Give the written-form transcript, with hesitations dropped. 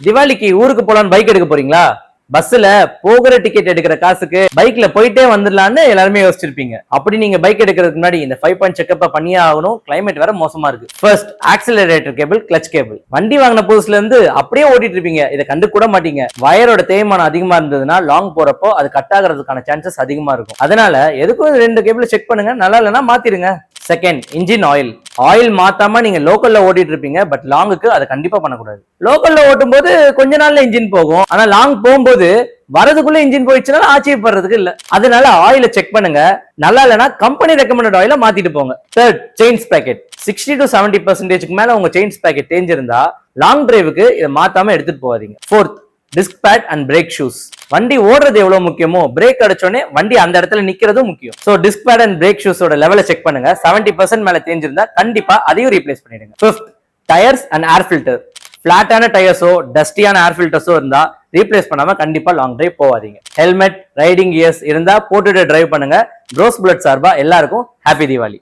திவாலிக்கு ஊருக்கு போலான்னு பைக் எடுக்க போறீங்களா? பஸ்ல போகிற டிக்கெட் எடுக்கிற காசுக்கு பைக்ல போயிட்டே வந்துடலான்னு எல்லாருமே யோசிச்சிருப்பீங்க. அப்படி நீங்க பைக் எடுக்கிறதுக்கு முன்னாடி இந்த 5 பாயிண்ட் செக்அப் பண்ணியே ஆகணும். கிளைமேட் வேற மோசமா இருக்கு. First accelerator cable, clutch cable. வண்டி வாங்கின புதுசுல இருந்து அப்படியே ஓட்டிட்டு இருப்பீங்க, இதை கண்டு கூட மாட்டீங்க. வயரோட தேய்மானம் அதிகமா இருந்ததுன்னா லாங் போறப்போ அது கட் ஆகிறதுக்கான சான்சஸ் அதிகமா இருக்கும். அதனால எதுக்கும் 2 கேபிள் செக் பண்ணுங்க, நல்லா இல்லைன்னா மாத்திருங்க. Second, engine oil. ஆயில் மாத்தாம நீங்க லோக்கல்ல ஓட்டிட்டு இருப்பீங்க, பட் லாங்குக்கு அதை கண்டிப்பா பண்ணக்கூடாது. லோக்கல்ல ஓட்டும் போது கொஞ்ச நாள்ல இன்ஜின் போகும், ஆனா லாங் போகும்போது வரதுக்குள்ள இன்ஜின் போயிடுச்சுன்னா ஆச்சரியப்படுறதுக்கு இல்ல. அதனால ஆயில செக் பண்ணுங்க, நல்லா இல்லைன்னா கம்பெனி ரெக்கமெண்டட் ஆயில மாத்திட்டு போங்க. Third, chains packet. 60 to 70% மேல உங்க செயின்ஸ் பேக்கெட் தேஞ்சிருந்தா லாங் டிரைவுக்கு இதை மாத்தாம எடுத்துட்டு போவாதீங்க. Fourth, disc pad and brake shoes. வண்டி ஓடுறது எவ்வளவு முக்கியமோ பிரேக் அடிச்சோடனே வண்டி அந்த இடத்துல நிக்கிறதும் முக்கியம். So disc pad and brake ஷூஸோட லெவலை செக் பண்ணுங்க. 70% மேல தேஞ்சிருந்தா கண்டிப்பா அதையும் ரீப்ளேஸ் பண்ணிடுங்க. Fifth, tyres and air filter. பிளாட்டான டயர்ஸோ டஸ்டியான ஏர் ஃபில்டர்ஸோ இருந்தா ரீப்ளேஸ் பண்ணாம கண்டிப்பா லாங் டிரைவ் போவாதீங்க. ஹெல்மெட், ரைடிங் கியர்ஸ் இருந்தா போட்டுட்டு டிரைவ் பண்ணுங்க. ப்ரோஸ் புல்லட் சார்பா எல்லாருக்கும் ஹாப்பி தீபாவளி.